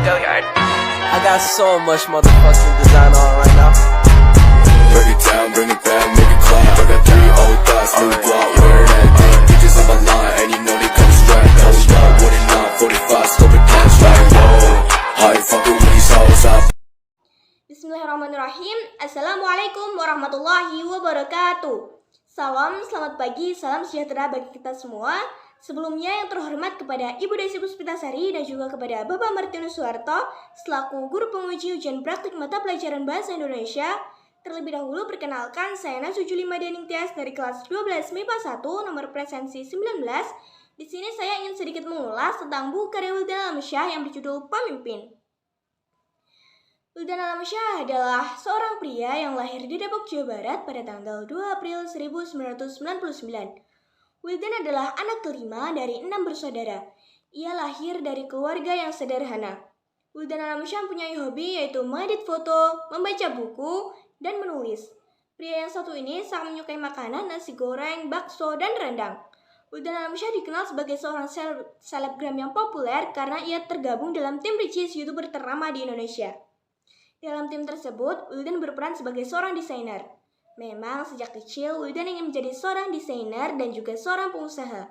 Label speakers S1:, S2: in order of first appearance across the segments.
S1: I got so much motherfucking design on right now.
S2: Break it down, bring it back, make it clap. I got 3 old thoughts, new block, where that thing. Bitches on my line, and you know they come straight. Hold up, what it not, 45, scope it down, like whoa. How you fucking with these hoes up?
S3: Bismillahirrahmanirrahim. Assalamualaikum warahmatullahi wabarakatuh. Salam, selamat pagi, salam sejahtera bagi kita semua. Sebelumnya yang terhormat kepada Ibu Desi Puspitasari dan juga kepada Bapak Martinus Soeharto selaku guru penguji ujian praktik mata pelajaran Bahasa Indonesia. Terlebih dahulu perkenalkan saya Najwa Julima Dening Tias dari kelas 12 MIPA 1 nomor presensi 19. Di sini saya ingin sedikit mengulas tentang buku karya Wildan Alamsyah yang berjudul Pemimpin. Wildan Alamsyah adalah seorang pria yang lahir di Depok, Jawa Barat pada tanggal 2 April 1999. Wildan adalah anak kelima dari 6 bersaudara. Ia lahir dari keluarga yang sederhana. Wildan Alamsyah mempunyai hobi yaitu mengedit foto, membaca buku, dan menulis. Pria yang satu ini sangat menyukai makanan nasi goreng, bakso, dan rendang. Wildan Alamsyah dikenal sebagai seorang selebgram yang populer karena ia tergabung dalam tim Ricis YouTuber ternama di Indonesia. Dalam tim tersebut, Wildan berperan sebagai seorang desainer. Memang sejak kecil, Wildan ingin menjadi seorang desainer dan juga seorang pengusaha.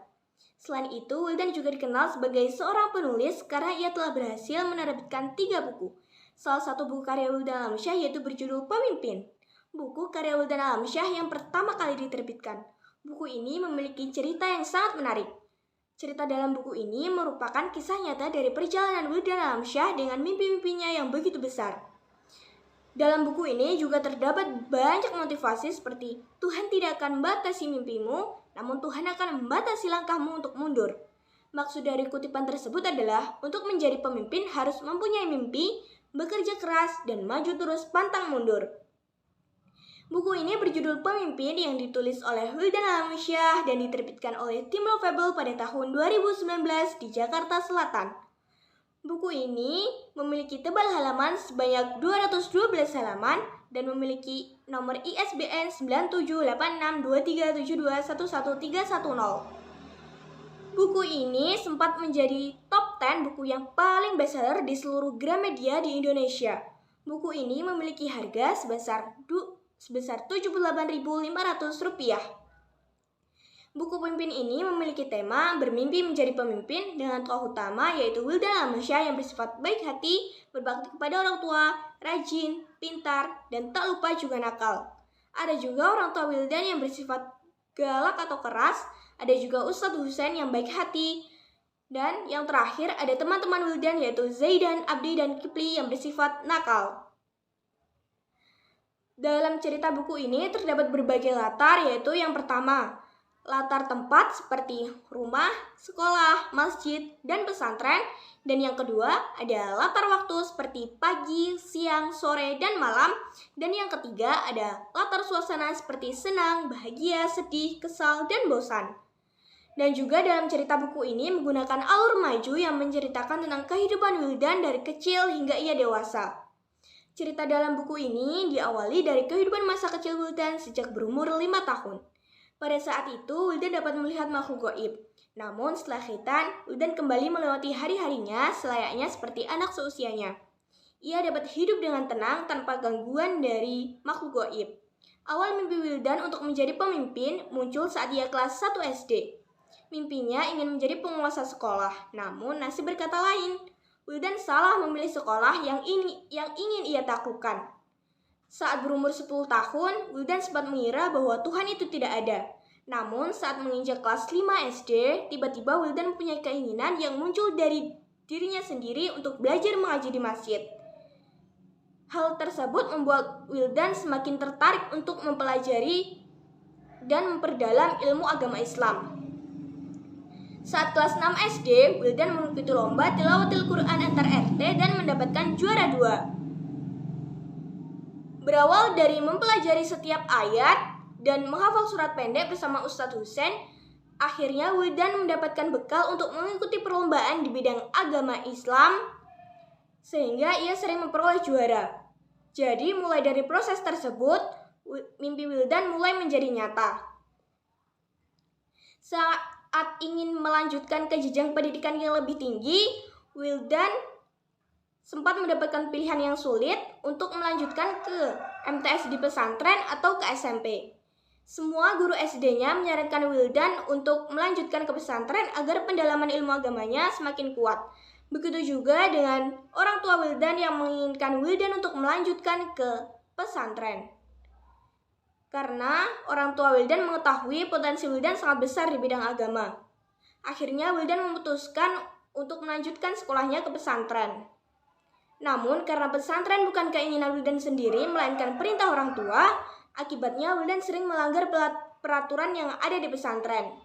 S3: Selain itu, Wildan juga dikenal sebagai seorang penulis karena ia telah berhasil menerbitkan 3 buku. Salah satu buku karya Wildan Alamsyah yaitu berjudul Pemimpin. Buku karya Wildan Alamsyah yang pertama kali diterbitkan. Buku ini memiliki cerita yang sangat menarik. Cerita dalam buku ini merupakan kisah nyata dari perjalanan Wildan Alamsyah dengan mimpi-mimpinya yang begitu besar. Dalam buku ini juga terdapat banyak motivasi seperti Tuhan tidak akan membatasi mimpimu, namun Tuhan akan membatasi langkahmu untuk mundur. Maksud dari kutipan tersebut adalah untuk menjadi pemimpin harus mempunyai mimpi, bekerja keras, dan maju terus pantang mundur. Buku ini berjudul Pemimpin yang ditulis oleh Wildan Alamsyah dan diterbitkan oleh Tim Lovable pada tahun 2019 di Jakarta Selatan. Buku ini memiliki tebal halaman sebanyak 212 halaman dan memiliki nomor ISBN 97862372113110. Buku ini sempat menjadi top 10 buku yang paling bestseller di seluruh Gramedia di Indonesia. Buku ini memiliki harga sebesar Rp78.500. Buku Pemimpin ini memiliki tema bermimpi menjadi pemimpin dengan tokoh utama yaitu Wildan Alamsyah yang bersifat baik hati, berbakti kepada orang tua, rajin, pintar, dan tak lupa juga nakal. Ada juga orang tua Wildan yang bersifat galak atau keras, ada juga Ustadz Husain yang baik hati, dan yang terakhir ada teman-teman Wildan yaitu Zaidan, Abdi, dan Kipli yang bersifat nakal. Dalam cerita buku ini terdapat berbagai latar yaitu yang pertama, latar tempat seperti rumah, sekolah, masjid, dan pesantren. Dan yang kedua ada latar waktu seperti pagi, siang, sore, dan malam. Dan yang ketiga ada latar suasana seperti senang, bahagia, sedih, kesal, dan bosan. Dan juga dalam cerita buku ini menggunakan alur maju yang menceritakan tentang kehidupan Wildan dari kecil hingga ia dewasa. Cerita dalam buku ini diawali dari kehidupan masa kecil Wildan sejak berumur 5 tahun. Pada saat itu, Wildan dapat melihat makhluk gaib. Namun setelah khitan, Wildan kembali melewati hari-harinya selayaknya seperti anak seusianya. Ia dapat hidup dengan tenang tanpa gangguan dari makhluk gaib. Awal mimpi Wildan untuk menjadi pemimpin muncul saat ia kelas 1 SD. Mimpinya ingin menjadi penguasa sekolah, namun nasib berkata lain. Wildan salah memilih sekolah yang ingin ia taklukkan. Saat berumur 10 tahun, Wildan sempat mengira bahwa Tuhan itu tidak ada. Namun saat menginjak kelas 5 SD, tiba-tiba Wildan mempunyai keinginan yang muncul dari dirinya sendiri untuk belajar mengaji di masjid. Hal tersebut membuat Wildan semakin tertarik untuk mempelajari dan memperdalam ilmu agama Islam. Saat kelas 6 SD, Wildan mengikuti lomba tilawatil Quran antar RT dan mendapatkan juara 2. Berawal dari mempelajari setiap ayat dan menghafal surat pendek bersama Ustadz Husain, akhirnya Wildan mendapatkan bekal untuk mengikuti perlombaan di bidang agama Islam, sehingga ia sering memperoleh juara. Jadi mulai dari proses tersebut, mimpi Wildan mulai menjadi nyata. Saat ingin melanjutkan ke jenjang pendidikan yang lebih tinggi, Wildan sempat mendapatkan pilihan yang sulit untuk melanjutkan ke MTS di pesantren atau ke SMP. Semua guru SD-nya menyarankan Wildan untuk melanjutkan ke pesantren agar pendalaman ilmu agamanya semakin kuat. Begitu juga dengan orang tua Wildan yang menginginkan Wildan untuk melanjutkan ke pesantren. Karena orang tua Wildan mengetahui potensi Wildan sangat besar di bidang agama. Akhirnya Wildan memutuskan untuk melanjutkan sekolahnya ke pesantren. Namun karena pesantren bukan keinginan Wildan sendiri, melainkan perintah orang tua, akibatnya Wildan sering melanggar peraturan yang ada di pesantren.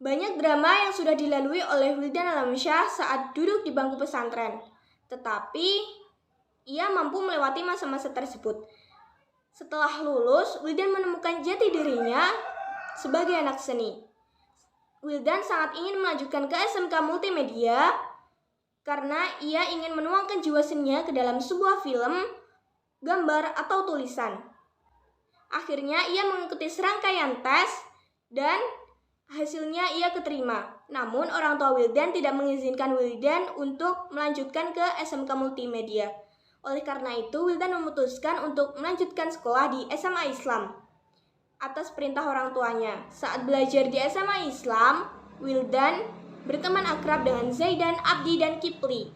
S3: Banyak drama yang sudah dilalui oleh Wildan Alamsyah saat duduk di bangku pesantren, tetapi ia mampu melewati masa-masa tersebut. Setelah lulus, Wildan menemukan jati dirinya sebagai anak seni. Wildan sangat ingin melanjutkan ke SMK Multimedia karena ia ingin menuangkan jiwa seninya ke dalam sebuah film, gambar, atau tulisan. Akhirnya ia mengikuti serangkaian tes dan hasilnya ia keterima. Namun orang tua Wildan tidak mengizinkan Wildan untuk melanjutkan ke SMK Multimedia. Oleh karena itu, Wildan memutuskan untuk melanjutkan sekolah di SMA Islam atas perintah orang tuanya. Saat belajar di SMA Islam, Wildan berteman akrab dengan Zaidan, Abdi, dan Kipli.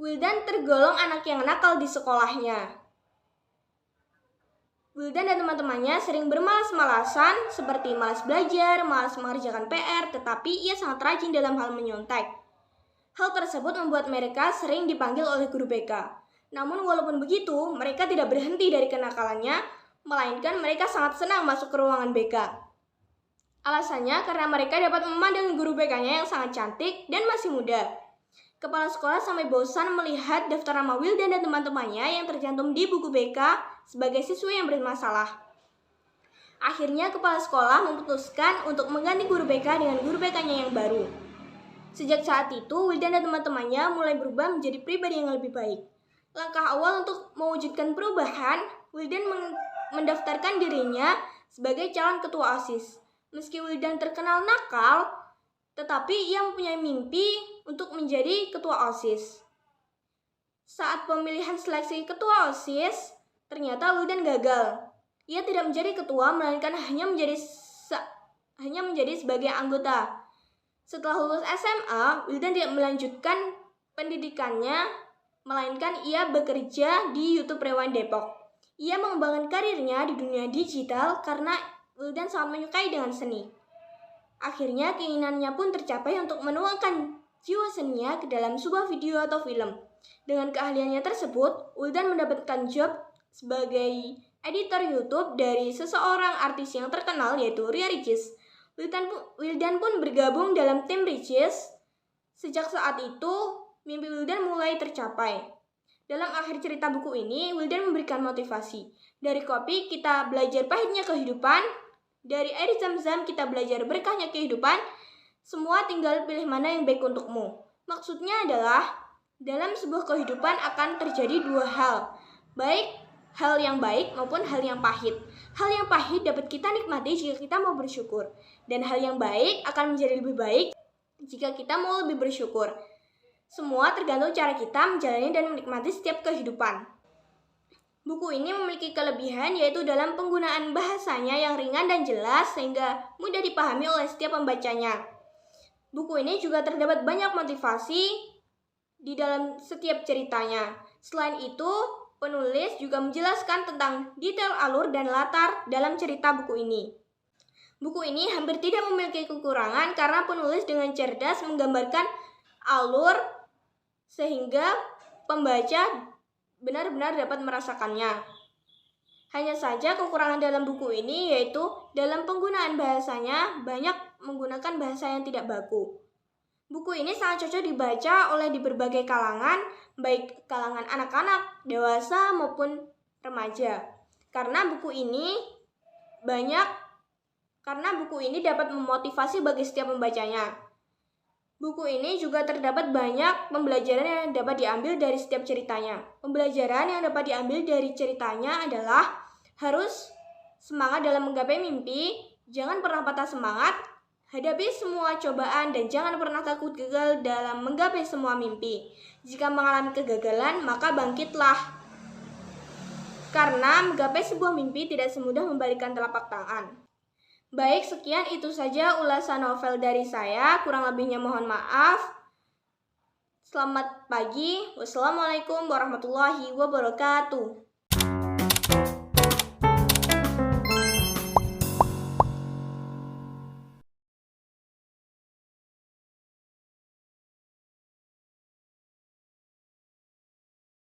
S3: Wildan tergolong anak yang nakal di sekolahnya. Wildan dan teman-temannya sering bermalas-malasan seperti malas belajar, malas mengerjakan PR, tetapi ia sangat rajin dalam hal menyontek. Hal tersebut membuat mereka sering dipanggil oleh guru BK. Namun walaupun begitu, mereka tidak berhenti dari kenakalannya, melainkan mereka sangat senang masuk ke ruangan BK. Alasannya karena mereka dapat memandang guru BK-nya yang sangat cantik dan masih muda. Kepala sekolah sampai bosan melihat daftar nama Wildan dan teman-temannya yang tercantum di buku BK sebagai siswa yang bermasalah. Akhirnya kepala sekolah memutuskan untuk mengganti guru BK dengan guru BK-nya yang baru. Sejak saat itu, Wildan dan teman-temannya mulai berubah menjadi pribadi yang lebih baik. Langkah awal untuk mewujudkan perubahan, Wildan mendaftarkan dirinya sebagai calon ketua OSIS. Meski Wildan terkenal nakal, tetapi ia mempunyai mimpi untuk menjadi ketua OSIS. Saat pemilihan seleksi ketua OSIS, ternyata Wildan gagal. Ia tidak menjadi ketua, melainkan hanya menjadi sebagai anggota. Setelah lulus SMA, Wildan tidak melanjutkan pendidikannya, melainkan ia bekerja di YouTube Rewind Depok. Ia mengembangkan karirnya di dunia digital karena Wildan sangat menyukai dengan seni. Akhirnya keinginannya pun tercapai untuk menuangkan jiwa seninya ke dalam sebuah video atau film. Dengan keahliannya tersebut, Wildan mendapatkan job sebagai editor YouTube dari seseorang artis yang terkenal yaitu Ria Ricis. Wildan pun bergabung dalam tim Ricis. Sejak saat itu, mimpi Wildan mulai tercapai. Dalam akhir cerita buku ini, Wildan memberikan motivasi. Dari kopi, kita belajar pahitnya kehidupan. Dari air zam-zam kita belajar berkahnya kehidupan. Semua tinggal pilih mana yang baik untukmu. Maksudnya adalah dalam sebuah kehidupan akan terjadi dua hal, baik hal yang baik maupun hal yang pahit. Hal yang pahit dapat kita nikmati jika kita mau bersyukur, dan hal yang baik akan menjadi lebih baik jika kita mau lebih bersyukur. Semua tergantung cara kita menjalani dan menikmati setiap kehidupan. Buku ini memiliki kelebihan yaitu dalam penggunaan bahasanya yang ringan dan jelas sehingga mudah dipahami oleh setiap pembacanya. Buku ini juga terdapat banyak motivasi di dalam setiap ceritanya. Selain itu, penulis juga menjelaskan tentang detail alur dan latar dalam cerita buku ini. Buku ini hampir tidak memiliki kekurangan karena penulis dengan cerdas menggambarkan alur sehingga pembaca benar-benar dapat merasakannya. Hanya saja kekurangan dalam buku ini yaitu dalam penggunaan bahasanya banyak menggunakan bahasa yang tidak baku. Buku ini sangat cocok dibaca oleh di berbagai kalangan, baik kalangan anak-anak, dewasa maupun remaja. Karena buku ini dapat memotivasi bagi setiap pembacanya. Buku ini juga terdapat banyak pembelajaran yang dapat diambil dari setiap ceritanya. Pembelajaran yang dapat diambil dari ceritanya adalah harus semangat dalam menggapai mimpi, jangan pernah patah semangat, Hadapi semua cobaan dan jangan pernah takut gagal dalam menggapai semua mimpi. Jika mengalami kegagalan, maka bangkitlah. Karena menggapai sebuah mimpi tidak semudah membalikkan telapak tangan. Baik, sekian itu saja ulasan novel dari saya. Kurang lebihnya mohon maaf. Selamat pagi. Wassalamualaikum warahmatullahi wabarakatuh.